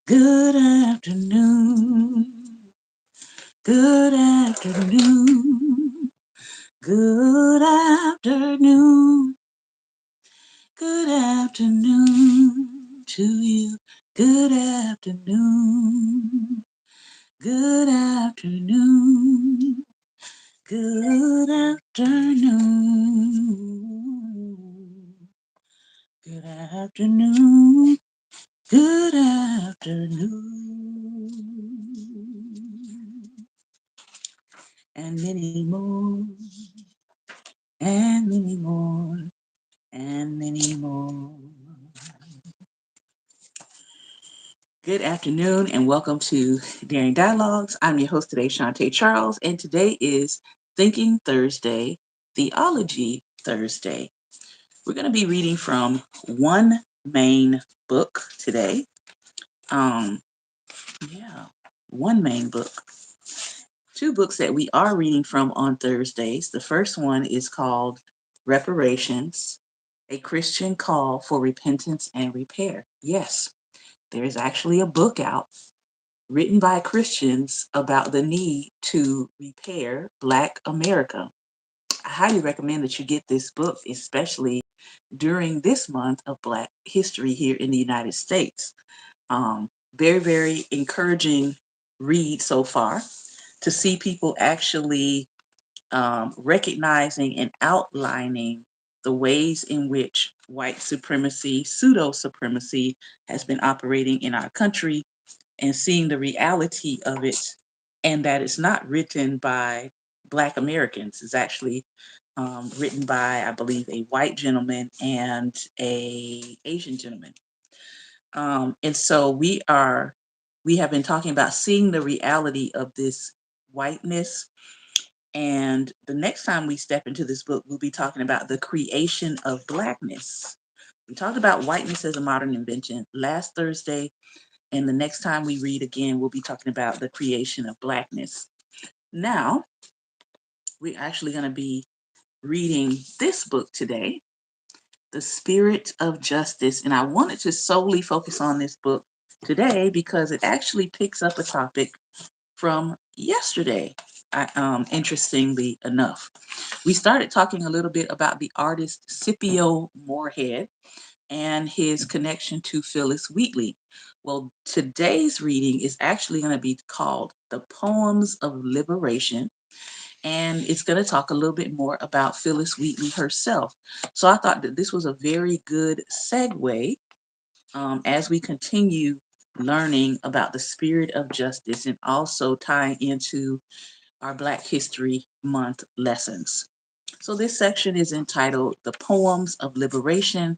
Good afternoon. Good afternoon. Good afternoon. Good afternoon to you. Good afternoon. Good afternoon. Good afternoon. Good afternoon. Good afternoon. And many more. And many more. And many more. Good afternoon and welcome to Daring Dialogues. I'm your host today, Shante Charles, and today is Thinking Thursday, Theology Thursday. We're going to be reading from one main book today. Um, one main book. Two books that we are reading from on Thursdays. The first one is called Reparations, a Christian Call for Repentance and Repair. Yes, there is actually a book out written by Christians about the need to repair Black America. I highly recommend that you get this book, especially during this month of Black history here in the United States. Very, very encouraging read so far to see people actually recognizing and outlining the ways in which white supremacy, pseudo supremacy, has been operating in our country and seeing the reality of it, and that it's not written by Black Americans. It's actually written by, I believe, a white gentleman and a Asian gentleman. And so we have been talking about seeing the reality of this whiteness. And the next time we step into this book, we'll be talking about the creation of blackness. We talked about whiteness as a modern invention last Thursday. And the next time we read again, we'll be talking about the creation of blackness. Now, we're actually going to be reading this book today, The Spirit of Justice. And I wanted to solely focus on this book today because it actually picks up a topic from yesterday, interestingly enough. We started talking a little bit about the artist Scipio Moorhead and his connection to Phyllis Wheatley. Well, today's reading is actually going to be called The Poems of Liberation, and it's going to talk a little bit more about Phyllis Wheatley herself. So I thought that this was a very good segue as we continue learning about the spirit of justice and also tying into our Black History Month lessons. So this section is entitled The Poems of Liberation.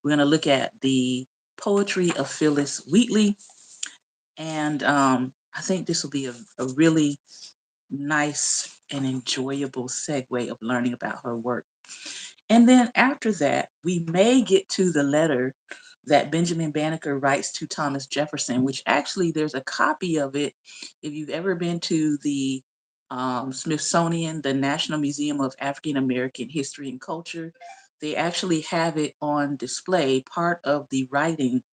We're going to look at the poetry of Phyllis Wheatley. And I think this will be a really nice and enjoyable segue of learning about her work. And then after that, we may get to the letter that Benjamin Banneker writes to Thomas Jefferson, which actually there's a copy of it. If you've ever been to the Smithsonian, the National Museum of African American History and Culture, they actually have it on display, part of the writing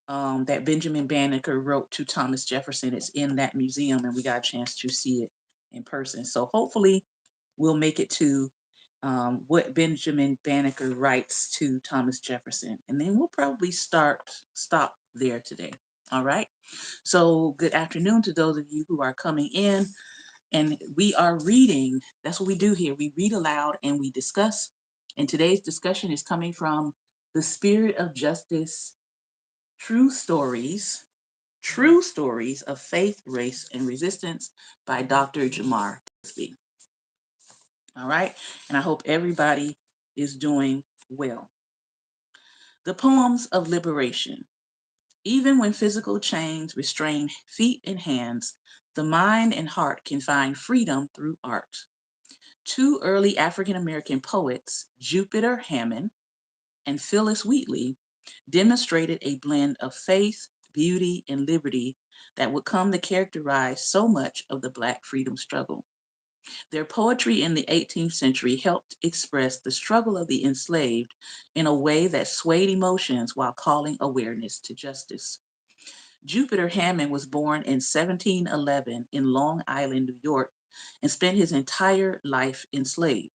that Benjamin Banneker wrote to Thomas Jefferson. It's in that museum, and we got a chance to see it in person. So hopefully we'll make it to what Benjamin Banneker writes to Thomas Jefferson. And then we'll probably stop there today. All right. So good afternoon to those of you who are coming in. And we are reading. That's what we do here. We read aloud and we discuss. And today's discussion is coming from The Spirit of Justice, True Stories of Faith, Race, and Resistance by Dr. Jamar Tisby. All right. And I hope everybody is doing well. The Poems of Liberation. Even when physical chains restrain feet and hands, the mind and heart can find freedom through art. Two early African American poets, Jupiter Hammon and Phyllis Wheatley, demonstrated a blend of faith, beauty, and liberty that would come to characterize so much of the Black freedom struggle. Their poetry in the 18th century helped express the struggle of the enslaved in a way that swayed emotions while calling awareness to justice. Jupiter Hammon was born in 1711 in Long Island, New York, and spent his entire life enslaved.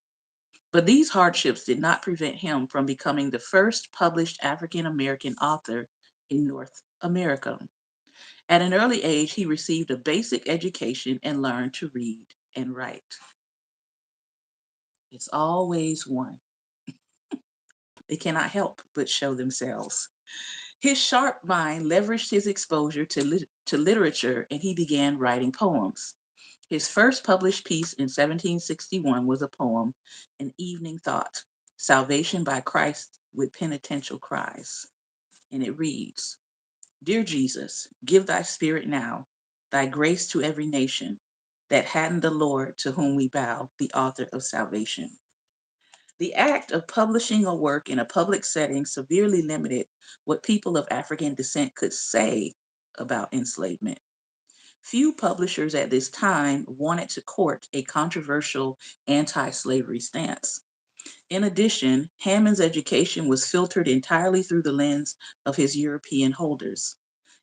But these hardships did not prevent him from becoming the first published African American author in North America. At an early age, he received a basic education and learned to read and write. It's always one. They cannot help but show themselves. His sharp mind leveraged his exposure to literature, and he began writing poems. His first published piece in 1761 was a poem, An Evening Thought, Salvation by Christ with Penitential Cries. And it reads, Dear Jesus, give thy spirit now, thy grace to every nation, that hadn't the Lord to whom we bow, the author of salvation. The act of publishing a work in a public setting severely limited what people of African descent could say about enslavement. Few publishers at this time wanted to court a controversial anti-slavery stance. In addition, Hammond's education was filtered entirely through the lens of his European holders.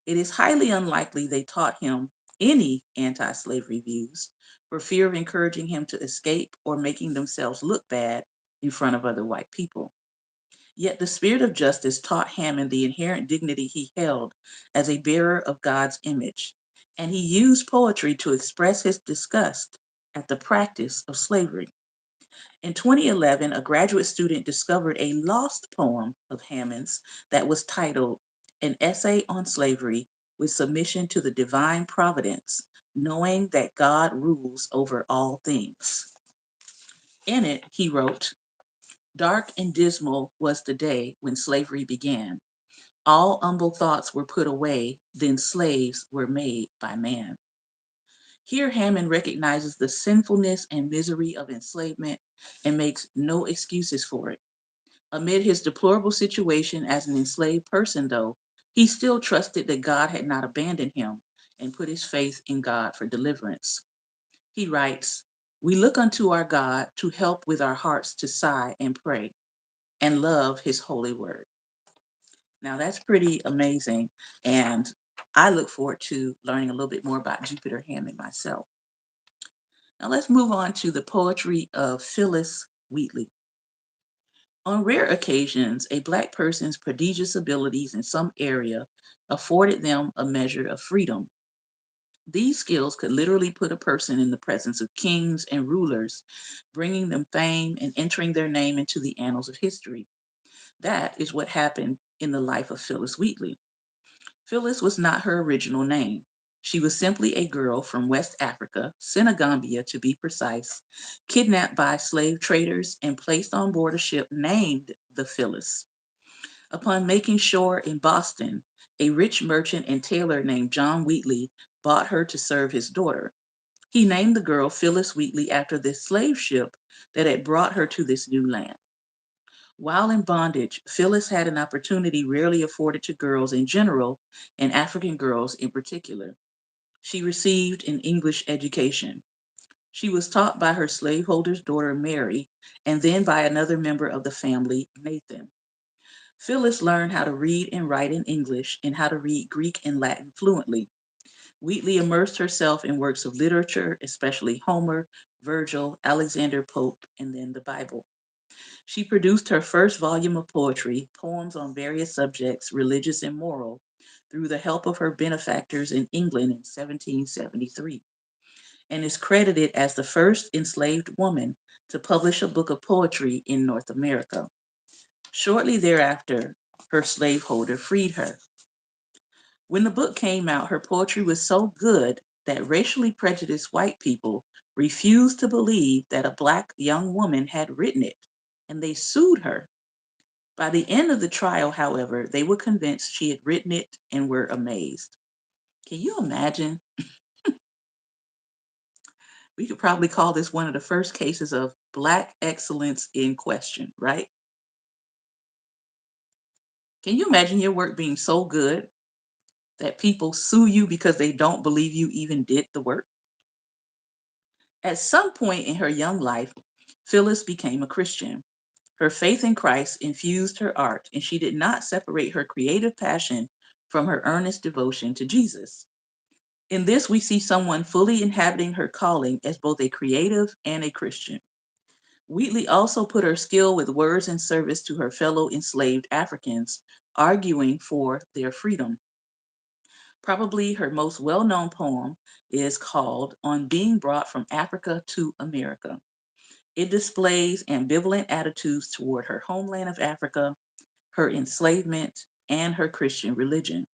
It is highly unlikely they taught him any anti-slavery views for fear of encouraging him to escape or making themselves look bad in front of other white people. Yet the spirit of justice taught Hammond the inherent dignity he held as a bearer of God's image, and he used poetry to express his disgust at the practice of slavery. In 2011, a graduate student discovered a lost poem of Hammond's that was titled An Essay on Slavery with Submission to the Divine Providence, Knowing that God Rules Over All Things. In it, he wrote, Dark and dismal was the day when slavery began. All humble thoughts were put away, then slaves were made by man. Here, Hammond recognizes the sinfulness and misery of enslavement and makes no excuses for it. Amid his deplorable situation as an enslaved person, though, he still trusted that God had not abandoned him and put his faith in God for deliverance. He writes, We look unto our God to help with our hearts to sigh and pray and love his holy word. Now that's pretty amazing. And I look forward to learning a little bit more about Jupiter Hammond myself. Now let's move on to the poetry of Phyllis Wheatley. On rare occasions, a Black person's prodigious abilities in some area afforded them a measure of freedom. These skills could literally put a person in the presence of kings and rulers, bringing them fame and entering their name into the annals of history. That is what happened in the life of Phyllis Wheatley. Phyllis was not her original name. She was simply a girl from West Africa, Senegambia to be precise, kidnapped by slave traders and placed on board a ship named the Phyllis. Upon making shore in Boston, a rich merchant and tailor named John Wheatley bought her to serve his daughter. He named the girl Phyllis Wheatley after this slave ship that had brought her to this new land. While in bondage, Phyllis had an opportunity rarely afforded to girls in general and African girls in particular. She received an English education. She was taught by her slaveholder's daughter, Mary, and then by another member of the family, Nathan. Phyllis learned how to read and write in English and how to read Greek and Latin fluently. Wheatley immersed herself in works of literature, especially Homer, Virgil, Alexander Pope, and then the Bible. She produced her first volume of poetry, poems on various subjects, religious and moral, through the help of her benefactors in England in 1773, and is credited as the first enslaved woman to publish a book of poetry in North America. Shortly thereafter, her slaveholder freed her. When the book came out, her poetry was so good that racially prejudiced white people refused to believe that a Black young woman had written it, and they sued her. By the end of the trial, however, they were convinced she had written it and were amazed. Can you imagine? We could probably call this one of the first cases of Black excellence in question, right? Can you imagine your work being so good that people sue you because they don't believe you even did the work? At some point in her young life, Phyllis became a Christian. Her faith in Christ infused her art, and she did not separate her creative passion from her earnest devotion to Jesus. In this, we see someone fully inhabiting her calling as both a creative and a Christian. Wheatley also put her skill with words in service to her fellow enslaved Africans, arguing for their freedom. Probably her most well-known poem is called On Being Brought from Africa to America. It displays ambivalent attitudes toward her homeland of Africa, her enslavement, and her Christian religion.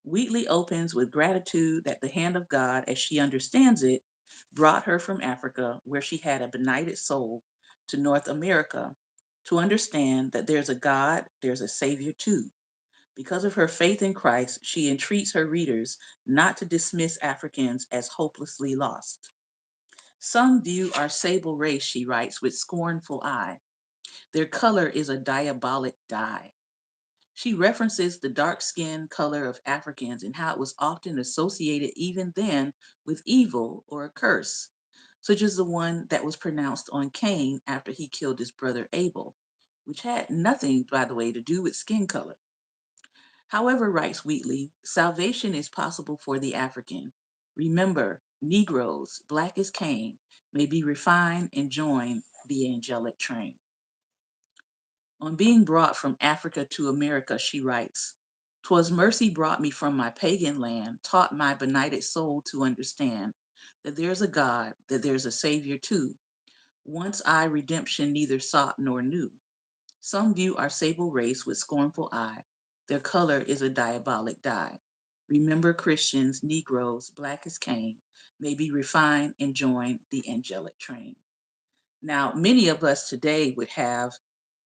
Wheatley opens with gratitude that the hand of God, as she understands it, brought her from Africa, where she had a benighted soul, to North America, to understand that there's a God, there's a Savior too. Because of her faith in Christ, she entreats her readers not to dismiss Africans as hopelessly lost. Some view our sable race, she writes, with scornful eye. Their color is a diabolic dye. She references the dark skin color of Africans and how it was often associated even then with evil or a curse, such as the one that was pronounced on Cain after he killed his brother Abel, which had nothing, by the way, to do with skin color. However, writes Wheatley, salvation is possible for the African. Remember, Negroes, black as Cain, may be refined and join the angelic train. On being brought from Africa to America, she writes, "'Twas mercy brought me from my pagan land, taught my benighted soul to understand that there's a God, that there's a Savior too. Once I redemption neither sought nor knew. Some view our sable race with scornful eye. Their color is a diabolic dye. Remember Christians, Negroes, black as Cain, may be refined and join the angelic train." Now, many of us today would have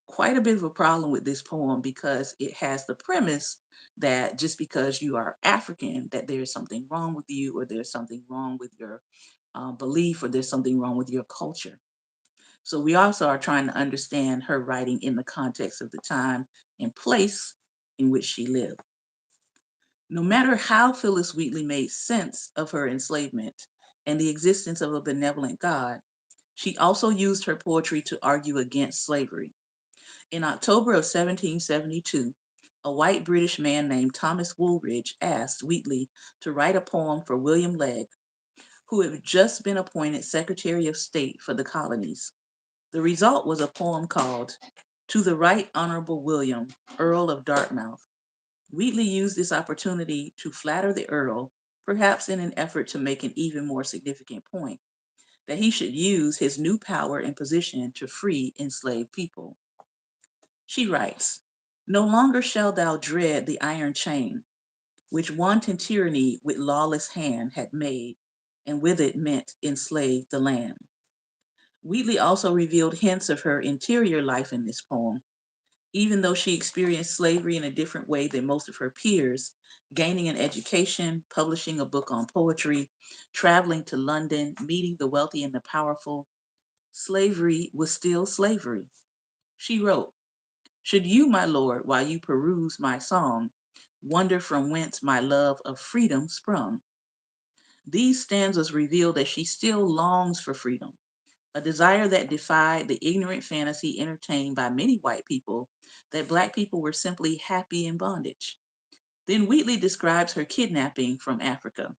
quite a bit of a problem with this poem because it has the premise that just because you are African, that there's something wrong with you, or there's something wrong with your belief, or there's something wrong with your culture. So we also are trying to understand her writing in the context of the time and place in which she lived. No matter how Phyllis Wheatley made sense of her enslavement and the existence of a benevolent God, she also used her poetry to argue against slavery. In October of 1772, a white British man named Thomas Woolridge asked Wheatley to write a poem for William Legge, who had just been appointed Secretary of State for the colonies. The result was a poem called To the Right Honorable William, Earl of Dartmouth. Wheatley used this opportunity to flatter the Earl, perhaps in an effort to make an even more significant point, that he should use his new power and position to free enslaved people. She writes, "No longer shalt thou dread the iron chain, which wanton tyranny with lawless hand had made, and with it meant enslaved the land." Wheatley also revealed hints of her interior life in this poem. Even though she experienced slavery in a different way than most of her peers, gaining an education, publishing a book on poetry, traveling to London, meeting the wealthy and the powerful, slavery was still slavery. She wrote, "Should you, my lord, while you peruse my song, wonder from whence my love of freedom sprung?" These stanzas reveal that she still longs for freedom, a desire that defied the ignorant fantasy entertained by many white people that Black people were simply happy in bondage. Then Wheatley describes her kidnapping from Africa.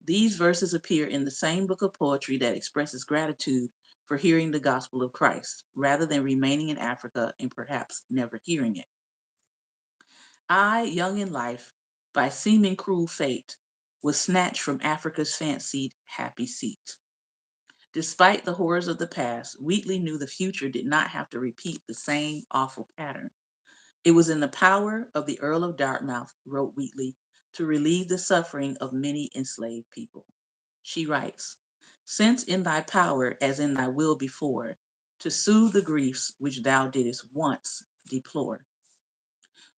These verses appear in the same book of poetry that expresses gratitude for hearing the gospel of Christ, rather than remaining in Africa and perhaps never hearing it. "I, young in life, by seeming cruel fate, was snatched from Africa's fancied happy seat." Despite the horrors of the past, Wheatley knew the future did not have to repeat the same awful pattern. It was in the power of the Earl of Dartmouth, wrote Wheatley, to relieve the suffering of many enslaved people. She writes, "Since in thy power, as in thy will before, to soothe the griefs which thou didst once deplore."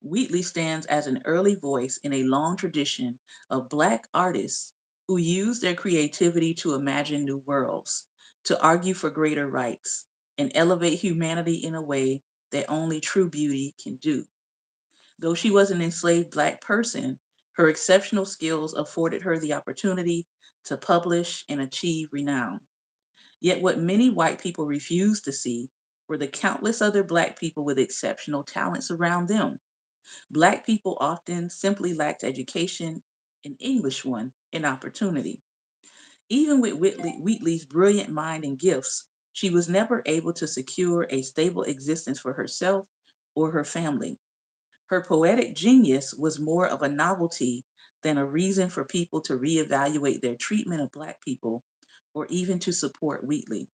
Wheatley stands as an early voice in a long tradition of Black artists who use their creativity to imagine new worlds, to argue for greater rights, and elevate humanity in a way that only true beauty can do. Though she was an enslaved Black person, her exceptional skills afforded her the opportunity to publish and achieve renown. Yet what many white people refused to see were the countless other Black people with exceptional talents around them. Black people often simply lacked education, an English one, and opportunity. Even with Wheatley's brilliant mind and gifts, she was never able to secure a stable existence for herself or her family. Her poetic genius was more of a novelty than a reason for people to reevaluate their treatment of Black people or even to support Wheatley.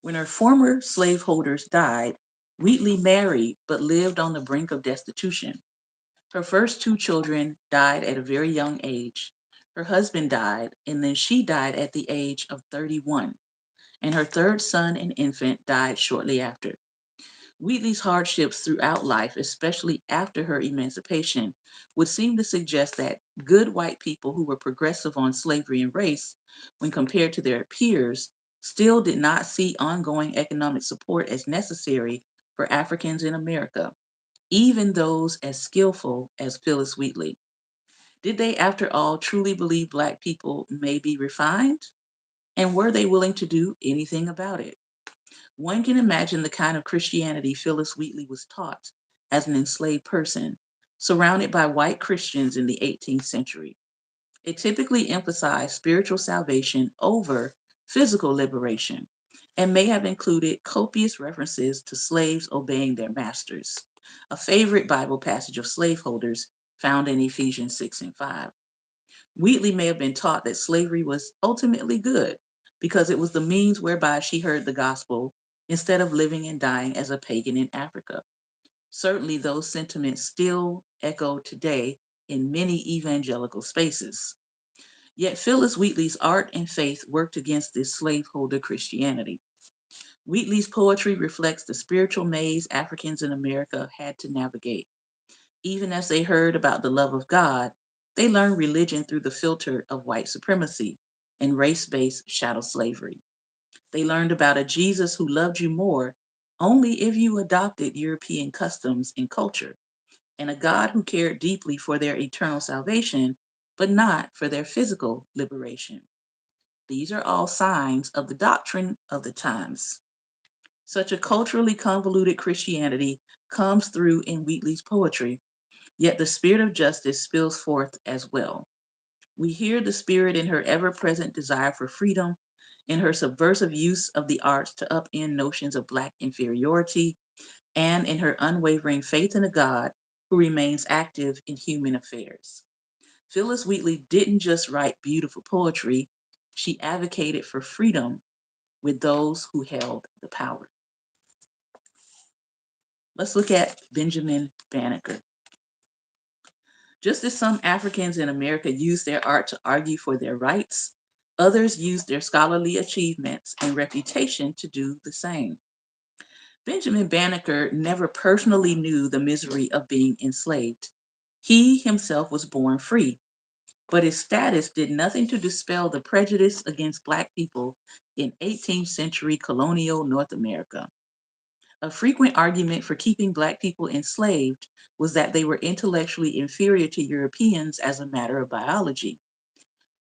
When her former slaveholders died, Wheatley married but lived on the brink of destitution. Her first two children died at a very young age. Her husband died, and then she died at the age of 31, and her third son, an infant, died shortly after. Wheatley's hardships throughout life, especially after her emancipation, would seem to suggest that good white people who were progressive on slavery and race, when compared to their peers, still did not see ongoing economic support as necessary for Africans in America, even those as skillful as Phyllis Wheatley. Did they, after all, truly believe Black people may be refined? And were they willing to do anything about it? One can imagine the kind of Christianity Phyllis Wheatley was taught as an enslaved person, surrounded by white Christians in the 18th century. It typically emphasized spiritual salvation over physical liberation and may have included copious references to slaves obeying their masters, a favorite Bible passage of slaveholders found in Ephesians 6 and 5. Wheatley may have been taught that slavery was ultimately good because it was the means whereby she heard the gospel instead of living and dying as a pagan in Africa. Certainly, those sentiments still echo today in many evangelical spaces. Yet Phyllis Wheatley's art and faith worked against this slaveholder Christianity. Wheatley's poetry reflects the spiritual maze Africans in America had to navigate. Even as they heard about the love of God, they learned religion through the filter of white supremacy and race-based chattel slavery. They learned about a Jesus who loved you more only if you adopted European customs and culture, and a God who cared deeply for their eternal salvation, but not for their physical liberation. These are all signs of the doctrine of the times. Such a culturally convoluted Christianity comes through in Wheatley's poetry, yet the spirit of justice spills forth as well. We hear the spirit in her ever present desire for freedom, in her subversive use of the arts to upend notions of Black inferiority, and in her unwavering faith in a God who remains active in human affairs. Phyllis Wheatley didn't just write beautiful poetry, she advocated for freedom with those who held the power. Let's look at Benjamin Banneker. Just as some Africans in America used their art to argue for their rights, others used their scholarly achievements and reputation to do the same. Benjamin Banneker never personally knew the misery of being enslaved. He himself was born free, but his status did nothing to dispel the prejudice against Black people in 18th century colonial North America. A frequent argument for keeping Black people enslaved was that they were intellectually inferior to Europeans as a matter of biology.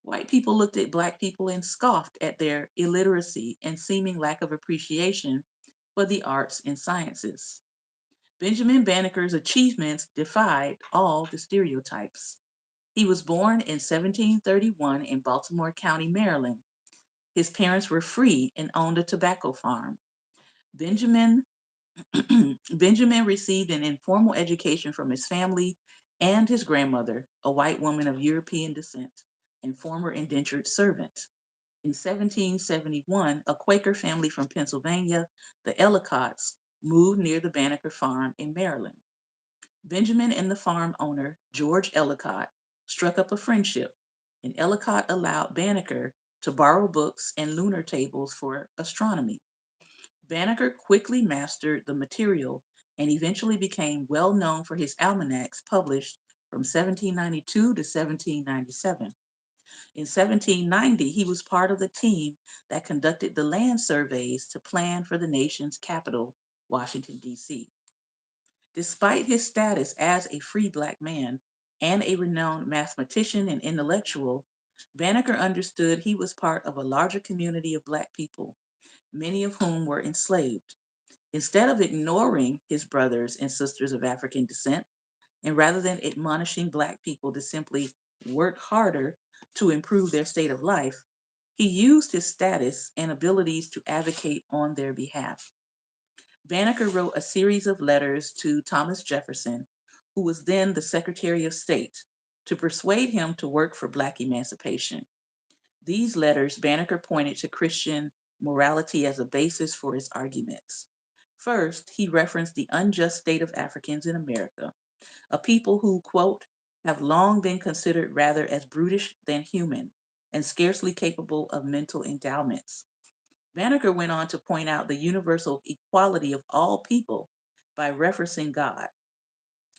White people looked at Black people and scoffed at their illiteracy and seeming lack of appreciation for the arts and sciences. Benjamin Banneker's achievements defied all the stereotypes. He was born in 1731 in Baltimore County, Maryland. His parents were free and owned a tobacco farm. Benjamin Benjamin received an informal education from his family and his grandmother, a white woman of European descent and former indentured servant. In 1771, a Quaker family from Pennsylvania, the Ellicotts, moved near the Banneker farm in Maryland. Benjamin and the farm owner, George Ellicott, struck up a friendship, and Ellicott allowed Banneker to borrow books and lunar tables for astronomy. Banneker quickly mastered the material and eventually became well known for his almanacs published from 1792 to 1797. In 1790, he was part of the team that conducted the land surveys to plan for the nation's capital, Washington, D.C. Despite his status as a free Black man and a renowned mathematician and intellectual, Banneker understood he was part of a larger community of Black people, many of whom were enslaved. Instead of ignoring his brothers and sisters of African descent, And rather than admonishing Black people to simply work harder to improve their state of life, he used his status and abilities to advocate on their behalf. Banneker wrote a series of letters to Thomas Jefferson, who was then the Secretary of State, to persuade him to work for Black emancipation. These letters, Banneker pointed to Christian morality as a basis for his arguments. First, he referenced the unjust state of Africans in America, a people who, quote, have long been considered rather as brutish than human and scarcely capable of mental endowments. Banneker went on to point out the universal equality of all people by referencing God.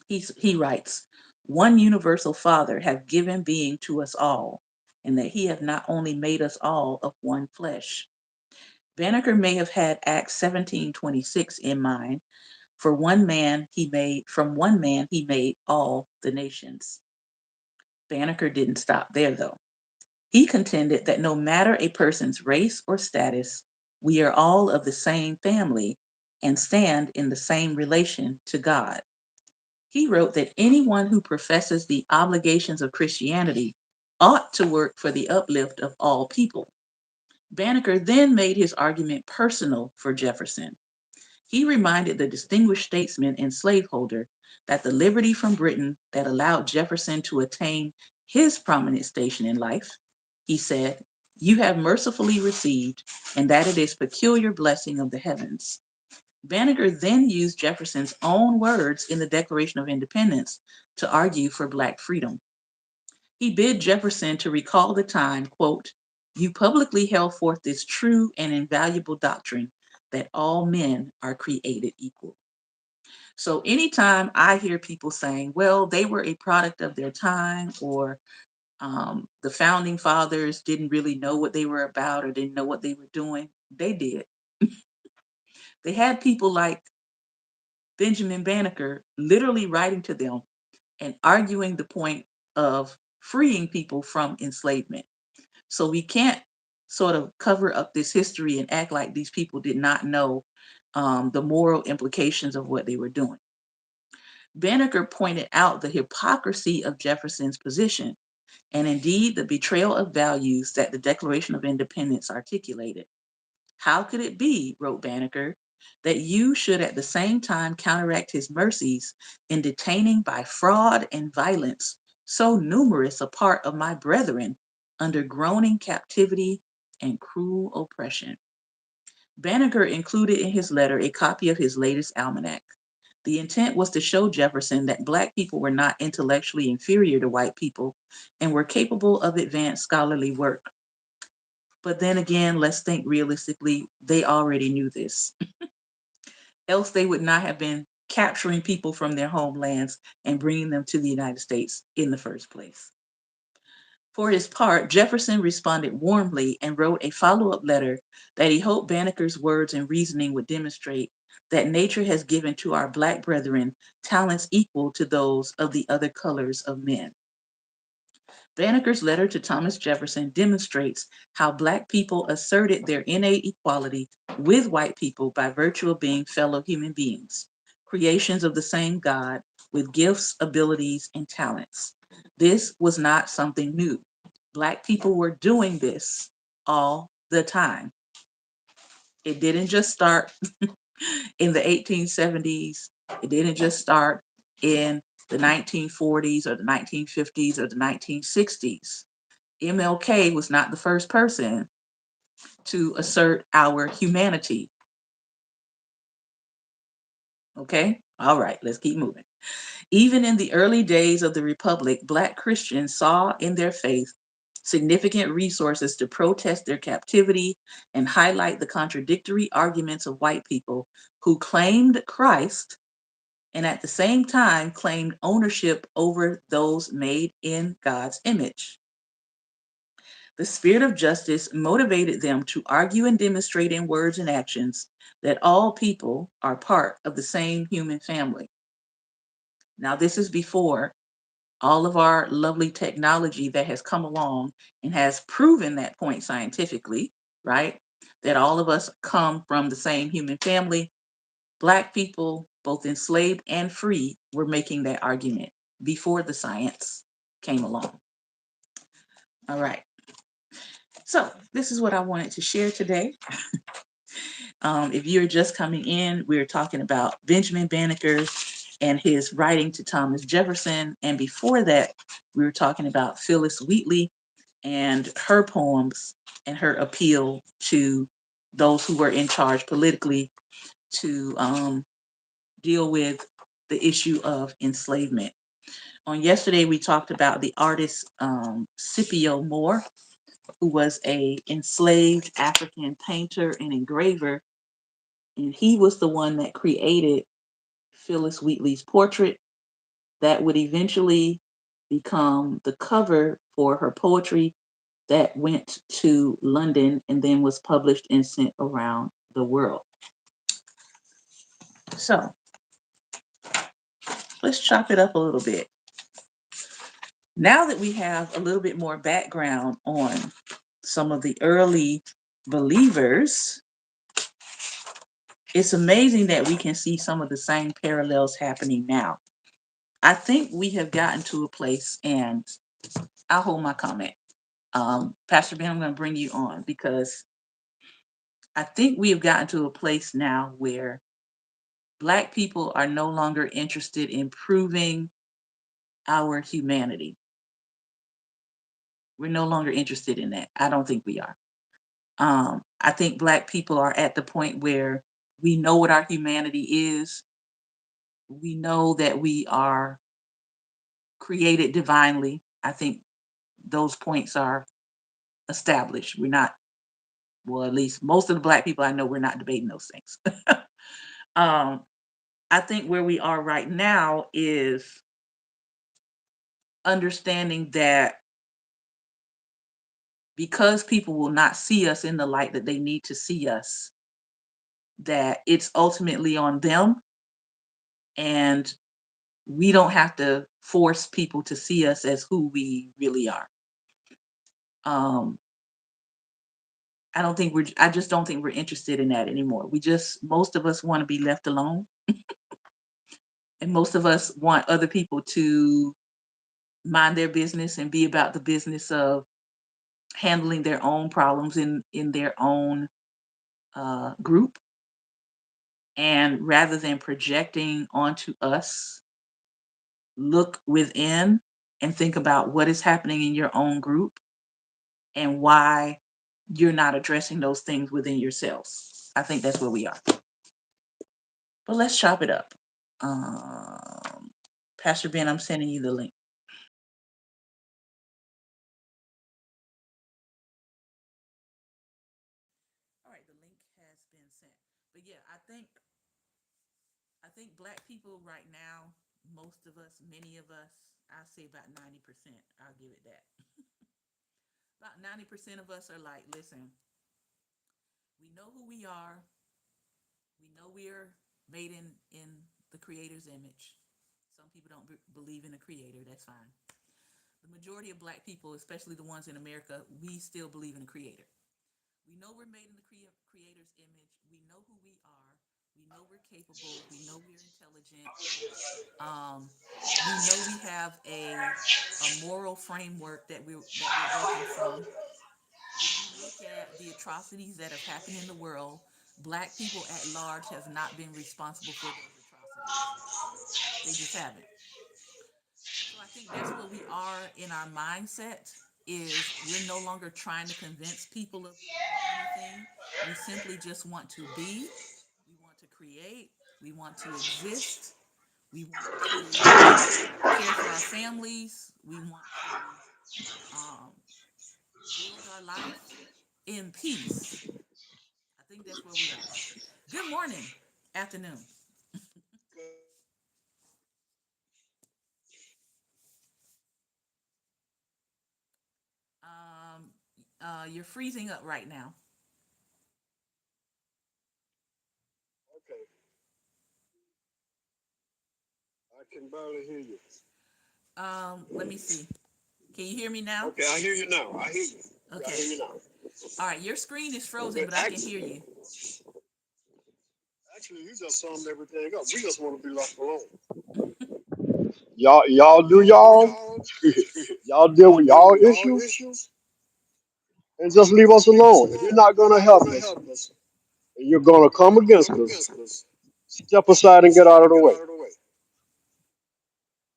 He writes, one universal Father have given being to us all, and that he have not only made us all of one flesh. Banneker may have had Acts 17:26 in mind. From one man he made all the nations. Banneker didn't stop there though. He contended that no matter a person's race or status, we are all of the same family and stand in the same relation to God. He wrote that anyone who professes the obligations of Christianity ought to work for the uplift of all people. Banneker then made his argument personal for Jefferson. He reminded the distinguished statesman and slaveholder that the liberty from Britain that allowed Jefferson to attain his prominent station in life, he said, you have mercifully received, and that it is peculiar blessing of the heavens. Banneker then used Jefferson's own words in the Declaration of Independence to argue for Black freedom. He bid Jefferson to recall the time, quote, you publicly held forth this true and invaluable doctrine that all men are created equal. So anytime I hear people saying, well, they were a product of their time, or the founding fathers didn't really know what they were about or didn't know what they were doing, they did. They had people like Benjamin Banneker literally writing to them and arguing the point of freeing people from enslavement. So we can't sort of cover up this history and act like these people did not know the moral implications of what they were doing. Banneker pointed out the hypocrisy of Jefferson's position and indeed the betrayal of values that the Declaration of Independence articulated. How could it be, wrote Banneker, that you should at the same time counteract his mercies in detaining by fraud and violence so numerous a part of my brethren under groaning captivity and cruel oppression? Banneker included in his letter a copy of his latest almanac. The intent was to show Jefferson that Black people were not intellectually inferior to white people and were capable of advanced scholarly work. But then again, let's think realistically, they already knew this. Else they would not have been capturing people from their homelands and bringing them to the United States in the first place. For his part, Jefferson responded warmly and wrote a follow-up letter that he hoped Banneker's words and reasoning would demonstrate that nature has given to our Black brethren talents equal to those of the other colors of men. Banneker's letter to Thomas Jefferson demonstrates how Black people asserted their innate equality with white people by virtue of being fellow human beings, creations of the same God with gifts, abilities, and talents. This was not something new. Black people were doing this all the time. It didn't just start in the 1870s. It didn't just start in the 1940s or the 1950s or the 1960s. MLK was not the first person to assert our humanity. Okay? All right, let's keep moving. Even in the early days of the Republic, Black Christians saw in their faith significant resources to protest their captivity and highlight the contradictory arguments of white people who claimed Christ and at the same time claimed ownership over those made in God's image. The spirit of justice motivated them to argue and demonstrate in words and actions that all people are part of the same human family. Now, this is before all of our lovely technology that has come along and has proven that point scientifically, right? That all of us come from the same human family. Black people, both enslaved and free, were making that argument before the science came along. All right. So this is what I wanted to share today. If you're just coming in, we're talking about Benjamin Banneker and his writing to Thomas Jefferson. And before that, we were talking about Phyllis Wheatley and her poems and her appeal to those who were in charge politically to deal with the issue of enslavement. On yesterday, we talked about the artist Scipio Moore, who was a enslaved African painter and engraver, and he was the one that created Phyllis Wheatley's portrait that would eventually become the cover for her poetry that went to London and then was published and sent around the world. So let's chop it up a little bit. Now that we have a little bit more background on some of the early believers, it's amazing that we can see some of the same parallels happening now. I think we have gotten to a place, and I'll hold my comment. Pastor Ben, I'm going to bring you on because I think we have gotten to a place now where Black people are no longer interested in proving our humanity. We're no longer interested in that. I don't think we are. I think Black people are at the point where we know what our humanity is. We know that we are created divinely. I think those points are established. We're not, well, at least most of the Black people I know, we're not debating those things. um, I think where we are right now is understanding that because people will not see us in the light that they need to see us, that it's ultimately on them, and we don't have to force people to see us as who we really are. I just don't think we're interested in that anymore. Most of us want to be left alone. And most of us want other people to mind their business and be about the business of handling their own problems in their own group. And rather than projecting onto us, look within and think about what is happening in your own group and why you're not addressing those things within yourselves. I think that's where we are. But let's chop it up. Pastor Ben, I'm sending you the link. All right, the link has been sent. But yeah, I think Black people right now, most of us, many of us, I'll say about 90%, I'll give it that. About 90% of us are like, listen, we know who we are. We know we are made in the Creator's image. Some people don't believe in a creator. That's fine. The majority of Black people, especially the ones in America, we still believe in a creator. We know we're made in the Creator's image. We know who we are. We know we're capable. We know we're intelligent. We know we have a moral framework that we're working from. If you look at the atrocities that have happened in the world, Black people at large have not been responsible for those atrocities. They just haven't. So I think that's where we are in our mindset is we're no longer trying to convince people of anything. We simply just want to be, we want to create, we want to exist, we want to care for our families, we want to build our life in peace. I think that's where we are. Good morning, afternoon. You're freezing up right now. Okay, I can barely hear you. Let me see. Can you hear me now? Okay, I hear you now. I hear you. Yeah, I Okay. hear you now. All right. Your screen is frozen, Okay, but I can hear you. Actually, you just summed everything up. We just want to be left alone. Y'all do Y'all do y'all. y'all. Y'all deal Y'all with deal y'all with y'all issues issues and just leave and us just leave us alone. If you're alone. not If gonna you're not help gonna us help us, and you're gonna come you're gonna against come us, against us. step aside and get Step out of the aside and way. get out of the way.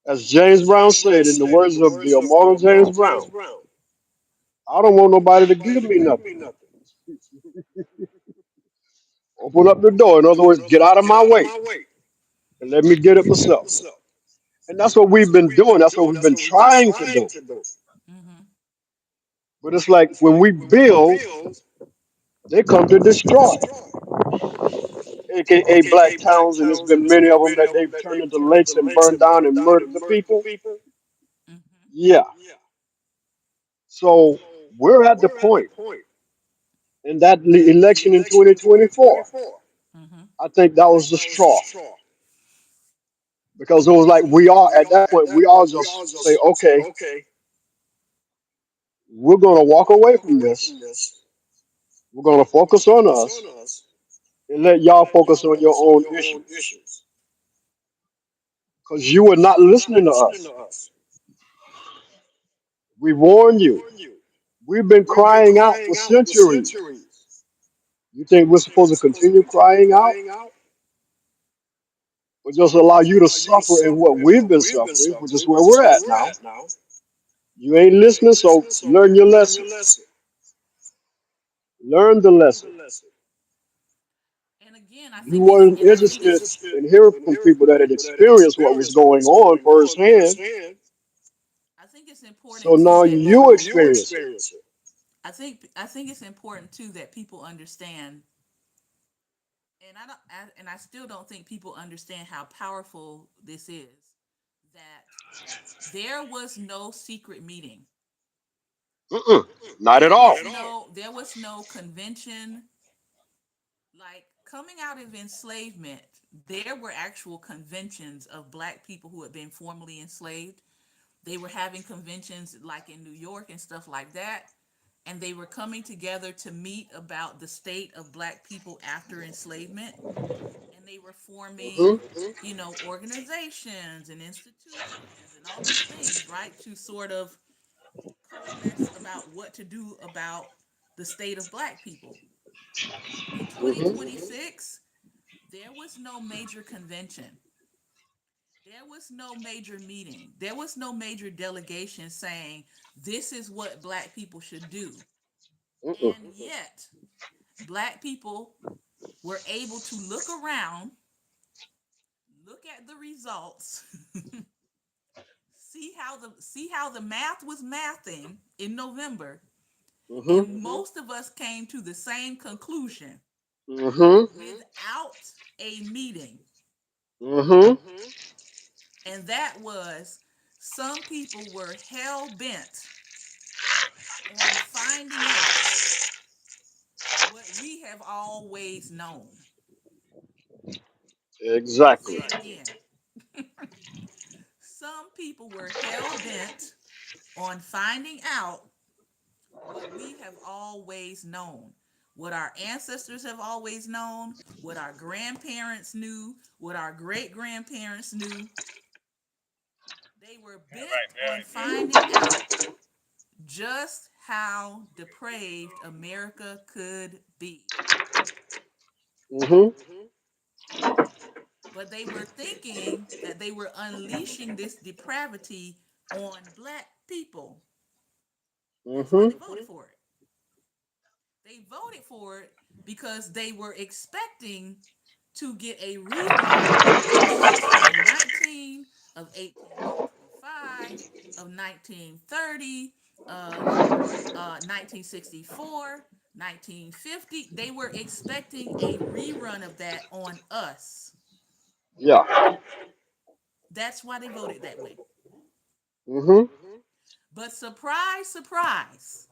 As James As Brown James said Brown in the said words in the of the words of immortal the James immortal Brown, James Brown, I don't want I nobody don't to want give nobody me to give nothing. me nothing. Open up the door. In other Door. words, In other get words, out of get my out of way my way. and let me get it Let me get it myself. myself. And that's what That's we've what been we've doing. been That's what doing. we've That's been what we've been trying to trying do. to do. But it's like It's when like we when we build, build, they come to come to destroy. destroy. AKA black AKA black towns, and there's towns, and been there's many been of them many that of them they've that turned they've into turned into lakes and lakes burned and down burned and down murdered and the murdered the people. people. Yeah. Yeah. So So we're at the we're at the point point in that that the election in election in 2024. 2024. I think that I was think the that was the straw straw because it was like because it was we like all we at all that at point we that all point we all just say, just say, okay, okay, we're gonna we're walk gonna away walk from away this. from this. We're gonna We're gonna focus on focus us on us and let and y'all let focus y'all on your focus on own your own issues issues because you were because not you were not listening to listening us. to us. We warned We you. warned you. We've been We've been crying out for crying out for centuries. centuries. You think we're You think supposed we're to supposed to continue continue crying out crying out or just or allow just you to allow you to suffer in what suffer in we've what been we've been suffering, which is suffering, where which is we're where at we're now? at now? You ain't You listening, ain't so listening, so learn your learn your lesson. lesson. Learn the Learn the lesson. lesson. And again, I You think it's weren't and I Weren't think it's interested interested in hearing in from hearing people from that had people that had experienced what was experienced what going was on going on firsthand. firsthand. I think it's So important too now that So now you people you experience it. experience it. I think it's important too that people understand, and I still don't think people understand how powerful this is, that there was no secret meeting. Mm-mm, not at There Not all. was at all. no convention. Like coming out of enslavement, there were actual conventions of black people who had been formerly enslaved. They were having conventions like in New York and stuff like that. And they were coming together to meet about the state of black people after enslavement. And they were Hmm. forming, organizations and institutions and all these things, right? To sort of coalesce about what to do about the state of black people. In Hmm. 2026, there was no major convention. There was no major meeting. There was no major delegation saying this is what black people should do. Mm-mm. And yet, black people were able to look around, look at the results, see how the math was mathing in November, Hmm. and most of us came to the same conclusion Hmm. without a meeting. Hmm. And that was some people were hell bent on finding out what we have always known. I'm going to Exactly. say it again. Some people were hell bent on finding out what we have always known, what our ancestors have always known, what our grandparents knew, what our great grandparents knew. They were bent on finding out just how depraved America could be. Hmm. But they were thinking that they were unleashing this depravity on black people. That's why Hmm. they voted for it. They voted for it because they were expecting to get a rerun of 1619, of 1825, of 1930, of 1964, 1950. They were expecting a rerun of that on us. Yeah. That's why they voted that way. Hmm. But surprise, surprise,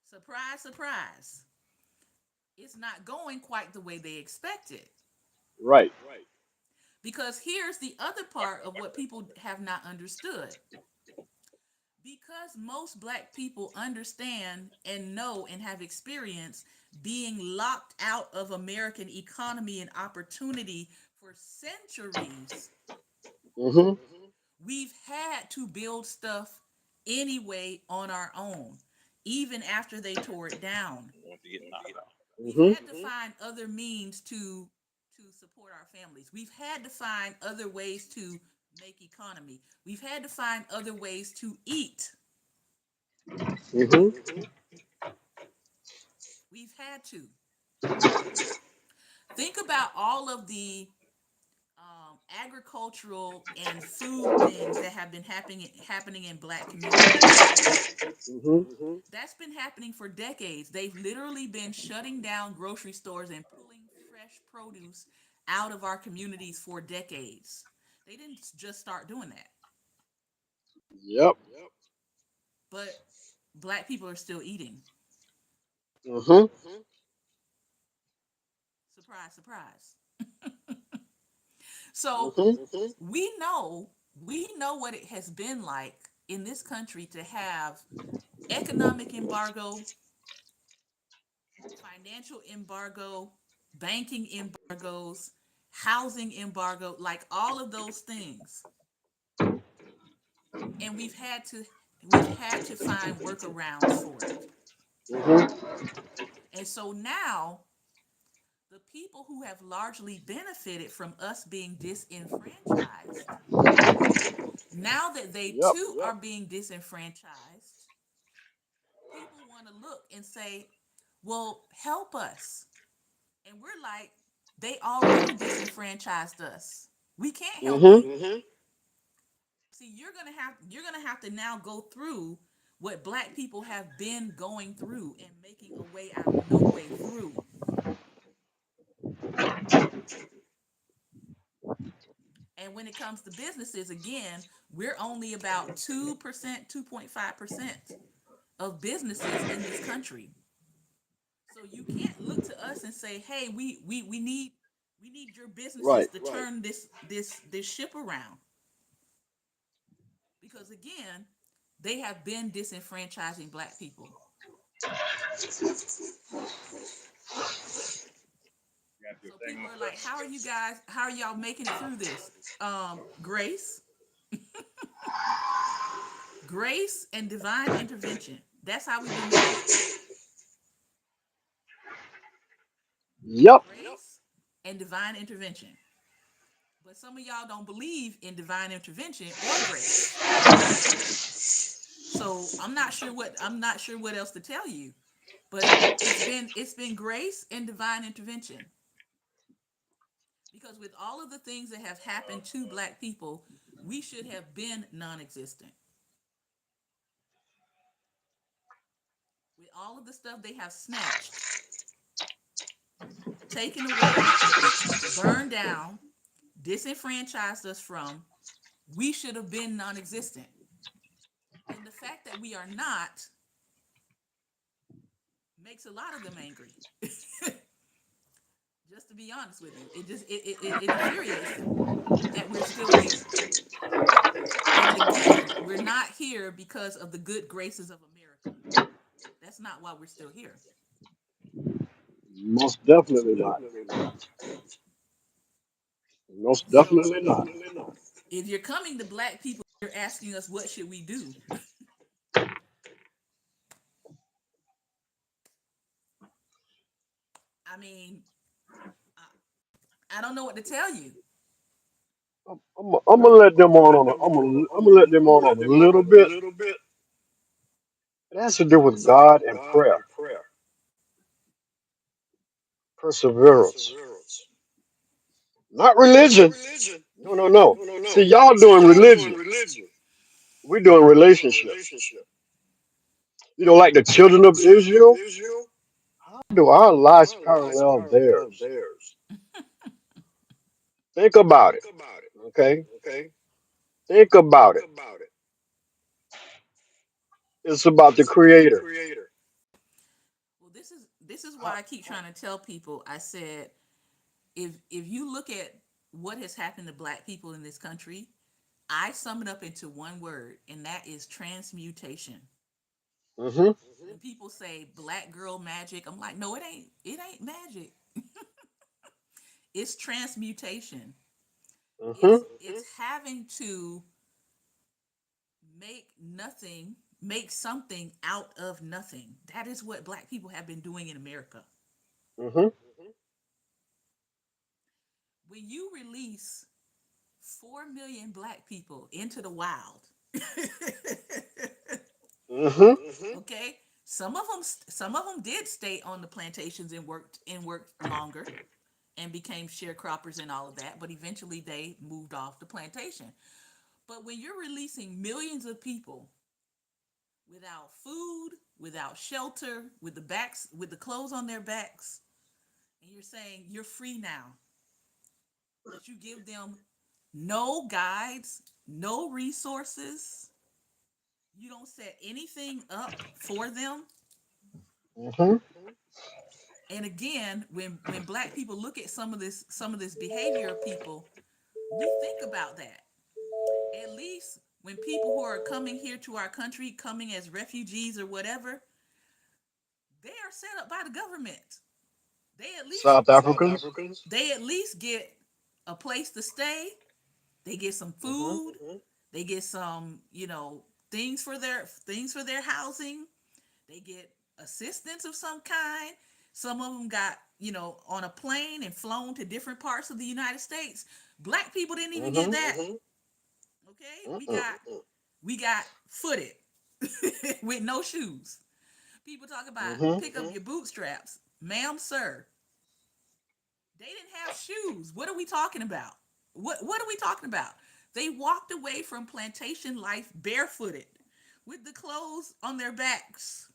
surprise, surprise, it's not going quite the way they expected. Right. Because here's the other part of what people have not understood. Because most black people understand and know and have experienced being locked out of American economy and opportunity for centuries, Mm-hmm. we've had to build stuff anyway on our own, even after they tore it down. Want to get knocked out. We've Mm-hmm. had to find other means to support our families. We've had to find other ways to make economy. We've had to find other ways to eat. Mm-hmm. We've had to think about all of the agricultural and food things that have been happening in black communities. Mm-hmm. That's been happening for decades. They've literally been shutting down grocery stores and pulling fresh produce out of our communities for decades. They didn't just start doing that, Yep. but black people are still eating. Mm-hmm. Surprise, surprise. So Mm-hmm. we know what it has been like in this country to have economic embargo, financial embargo, banking embargoes, housing embargo, like all of those things. And we've had to find workarounds for it. Mm-hmm. And so now the people who have largely benefited from us being disenfranchised, now that they Yep. too are being disenfranchised, people want to look and say, well, help us. And we're like, they already disenfranchised us. We can't help Mm-hmm. you. See, you're gonna have to now go through what black people have been going through and making a way out of no way through. And when it comes to businesses, again, we're only about 2%, 2.5% of businesses in this country. So you can't look to us and say, hey, we need your businesses Right. to turn this ship around. Because again, they have been disenfranchising black people. Got your So thing people on, are sir? like, how are y'all making it through this? Grace, grace and divine intervention. That's how we've been making it. Yep. Grace and divine intervention. But some of y'all don't believe in divine intervention or grace. So I'm not sure what else to tell you. But it's been grace and divine intervention. Because with all of the things that have happened to black people, we should have been non-existent. With all of the stuff they have snatched, taken away, burned down, disenfranchised us from, we should have been non-existent. And the fact that we are not makes a lot of them angry. Just to be honest with you, it infuriates them that we're still here. And again, we're not here because of the good graces of America. That's not why we're still here. Most definitely not. Most So definitely not. if you're coming to black people, you're asking us what should we do? I mean, I don't know what to tell you. I'm gonna let them on a, I'm gonna let them on a little bit. It has to do with God and prayer, perseverance, not religion. No, no, no. See, y'all doing religion. We're doing relationship. Like the children of Israel. How do our lives parallel theirs? Think about it. Okay, think about it. It's about the Creator. Well, this is why How, I keep trying to tell people. I said, if you look at what has happened to black people in this country, I sum it up into one word, and that is transmutation. Mhm. When people say black girl magic, I'm like, no, it ain't. It ain't magic. It's transmutation. Mhm. It's having to make nothing, make something out of nothing. That is what black people have been doing in America. Mhm. When you release 4 million black people into the wild, Mhm. okay, some of them did stay on the plantations and worked longer and became sharecroppers and all of that, but eventually they moved off the plantation. But when you're releasing millions of people without food, without shelter, with the clothes on their backs, and you're saying you're free now, but you give them no guides, no resources, you don't set anything up for them. Mhm. And again, when black people look at some of this behavior of people, we think about that. At least when people who are coming here to our country, coming as refugees or whatever, they are set up by the government. They at least South Africans. they at least get a place to stay. They get some Mhm. food. They get some, things for their housing. They get assistance of some kind. Some of them got, on a plane and flown to different parts of the United States. Black people didn't even get Mhm. that. Okay? We Mm-mm. got footed with no shoes. People talk about Mhm. pick up your bootstraps. Ma'am, sir, they didn't have shoes. What are we talking about? What are we talking about? They walked away from plantation life barefooted with the clothes on their backs.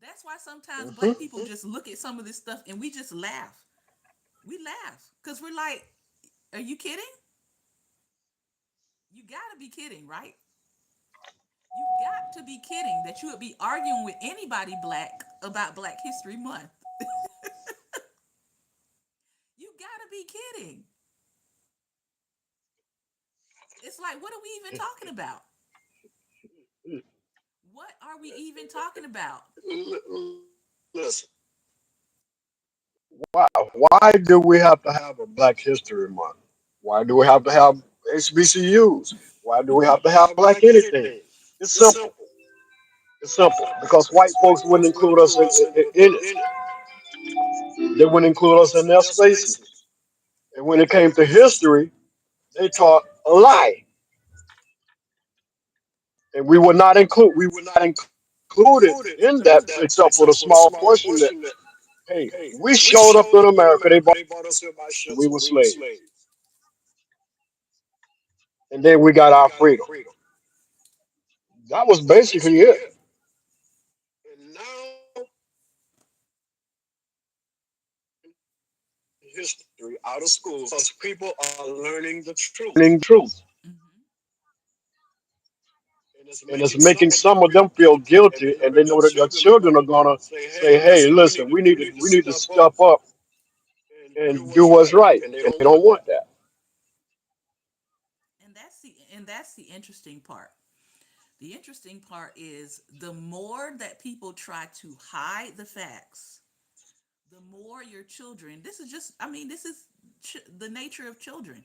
That's why sometimes Mhm. black people just look at some of this stuff and we just laugh. We laugh because we're like, are you kidding? You gotta be kidding, right? You've got to be kidding that you would be arguing with anybody black about Black History Month. You gotta be kidding. It's like, what are we even talking about? What are we even talking about? Listen, Why? Why do we have to have a Black History Month? Why do we have to have HBCUs? Why do we have to have Black anything? It's it's simple. simple. It's simple because white folks wouldn't include us in it. They wouldn't include us in their spaces. And when it came to history, they taught a lie, and we were not included in that, except for the small portion that hey, we showed up in America. They bought we were slaves, and then we got our freedom. That was basically it. And now history out of school because people are learning the truth. Learning truth, Mm-hmm. And it's and it's making making some of them some of feel them feel guilty, and they guilty, know and that they their know that their children are children are gonna gonna say, "Hey, say, "Hey, listen, listen, we need to we need to step up step up and do and do what's what's right," right," and they and don't they want don't that. want that. And that's the interesting part. The interesting part is the more that people try to hide the facts, the more your children, this is the nature of children.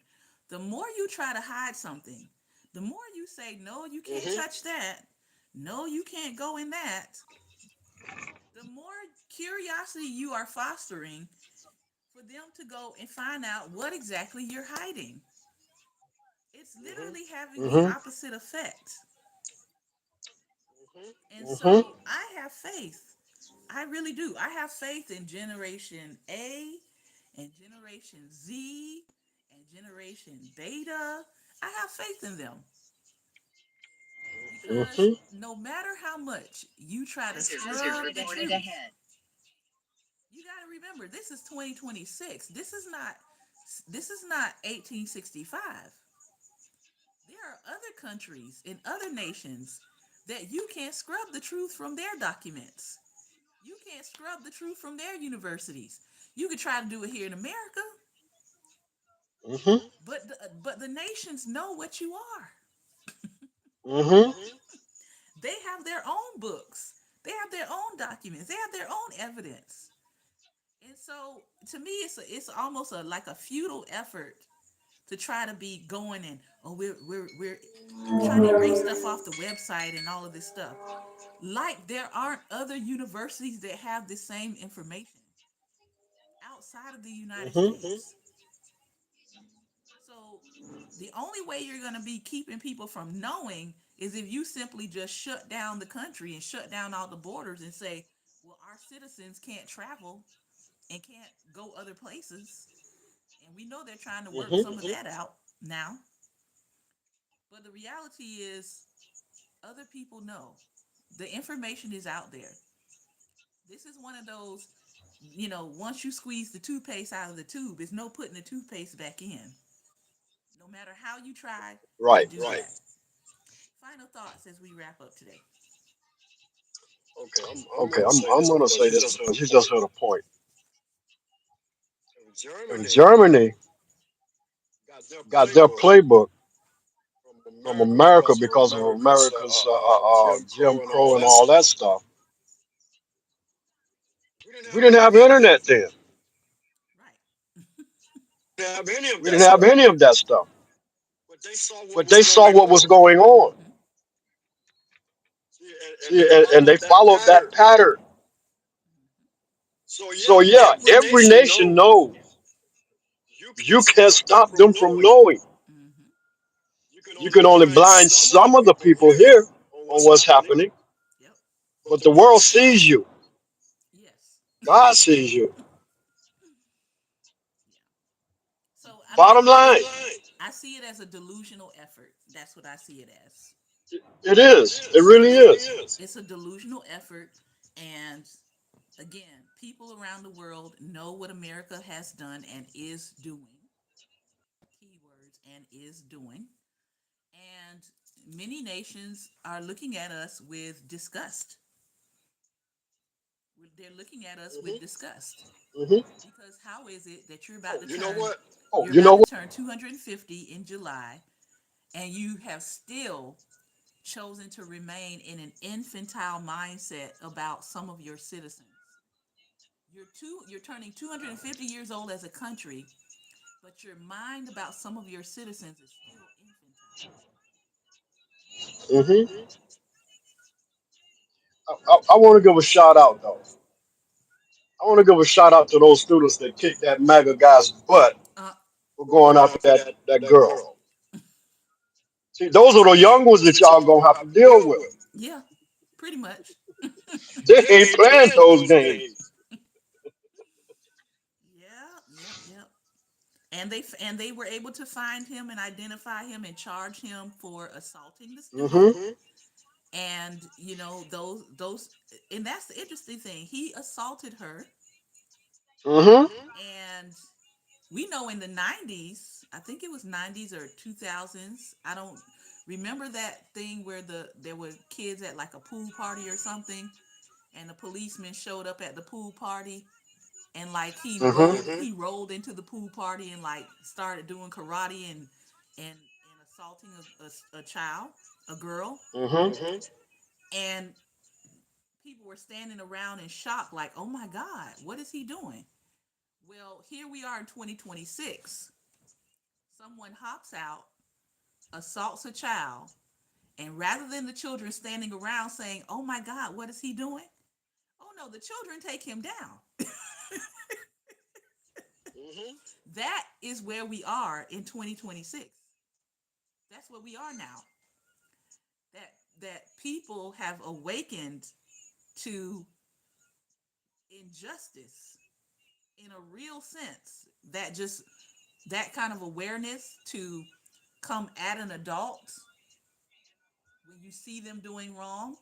The more you try to hide something, the more you say, no, you can't Hmm. touch that. No, you can't go in that. The more curiosity you are fostering for them to go and find out what exactly you're hiding. It's literally having the Hmm. opposite effect. And Hmm. so I have faith. I really do. I have faith in Generation A and Generation Z and Generation Beta. I have faith in them because Hmm. no matter how much you try to scrub the truth, you got to remember this is 2026. This is not 1865. There are other countries and other nations that you can't scrub the truth from their documents. You can't scrub the truth from their universities. You could try to do it here in America, Mhm. But the nations know what you are. Mhm. They have their own books. They have their own documents. They have their own evidence. And so to me it's almost like a futile effort to try to be going and we're trying to erase stuff off the website and all of this stuff. Like there aren't other universities that have the same information outside of the United Mhm. States. So the only way you're going to be keeping people from knowing is if you simply just shut down the country and shut down all the borders and say, well, our citizens can't travel and can't go other places. And we know they're trying to work Mhm. some of that out now. But the reality is, other people know. The information is out there. This is one of those, once you squeeze the toothpaste out of the tube, there's no putting the toothpaste back in. No matter how you try to Right. do that. Final thoughts as we wrap up today. Okay, I'm Okay. gonna say I'm this gonna because say you this just heard because a you point. just heard a point. In In Germany Germany, got their got their playbook playbook from from America America because of because of America's America's Jim Jim Crow and all Crow and that all that stuff. stuff. We didn't We have didn't have internet then. internet then. Right. We didn't have any of We that didn't have stuff. any of that stuff. But they saw what But was they saw going what was on. going on. Mm-hmm. See, and See, they and they followed that followed that pattern. pattern. So So yeah, yeah, every every nation nation knows knows you you can't can't stop them stop from them from knowing. knowing. Mm-hmm. You can You only can only blind blind some of the some of the people people here here on on what's what's happening, happening, Yep. but but the the world world sees sees you. you. Yes. God sees you. Yeah. So I mean, Bottom line, I see it as a delusional effort. That's what I see it as. it is. It really It really is. is. It's a delusional effort, and again, people around the world know what America has done and is doing. Keywords and is doing. And many nations are looking at us with disgust. They're looking at us with Hmm. disgust Hmm. because how is it that Oh, you know what? Oh, you're you about know to what? turn 250 in July and you have still chosen to remain in an infantile mindset about some of your citizens? You're turning 250 years old as a country, but your mind about some of your citizens is still infantile. Hmm. I want to give a shout out though. I want to give a shout out to those students that kicked that MAGA guy's butt Uh, for For going going after after that that girl. girl. See, those are the young ones that That y'all y'all gonna gonna have have to to deal deal with. with. yeah, pretty much. They They ain't ain't playing playing those those games. games. Yeah, yep, yep. And they were able to find him and identify him and charge him for assaulting the student. Hmm. Hmm. And those and that's the interesting thing. He assaulted her, Hmm. Hmm. and we know in the 90s, I think it was 90s or 2000s. I don't remember that thing where there were kids at like a pool party or something, and the policeman showed up at the pool party, and like he Hmm. rolled he rolled into the pool party and like started doing karate and assaulting a child, a girl. Hmm. Hmm. And people were standing around in shock like, oh my god, what is he doing? Well, here we are in 2026. Someone hops out, assaults a child, and rather than the children standing around saying, oh my god, what is he doing? Oh no, the children take him down. Hmm. That is where we are in 2026. That's where we are now. That people have awakened to injustice in a real sense. That kind of awareness to come at an adult when you see them doing wrong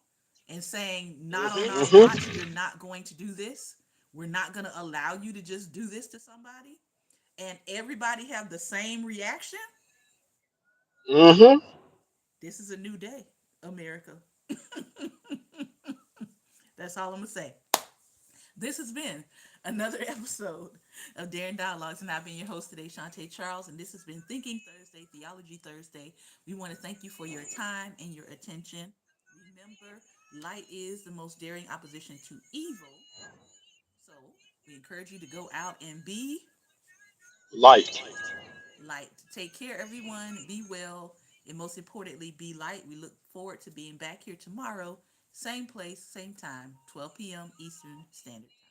and saying, not on our Hmm. watch, you're not going to do this. We're not going to allow you to just do this to somebody. And everybody have the same reaction. Hmm. This is a new day, America. That's all I'm going to say. This has been another episode of Daring Dialogues, and I've been your host today, Shante Charles, and this has been Thinking Thursday, Theology Thursday. We want to thank you for your time and your attention. Remember, light is the most daring opposition to evil. So we encourage you to go out and be Light. light. Take care, everyone. Be well. And most importantly, be light. We look forward to being back here tomorrow. Same place, same time, 12 p.m. Eastern Standard Time.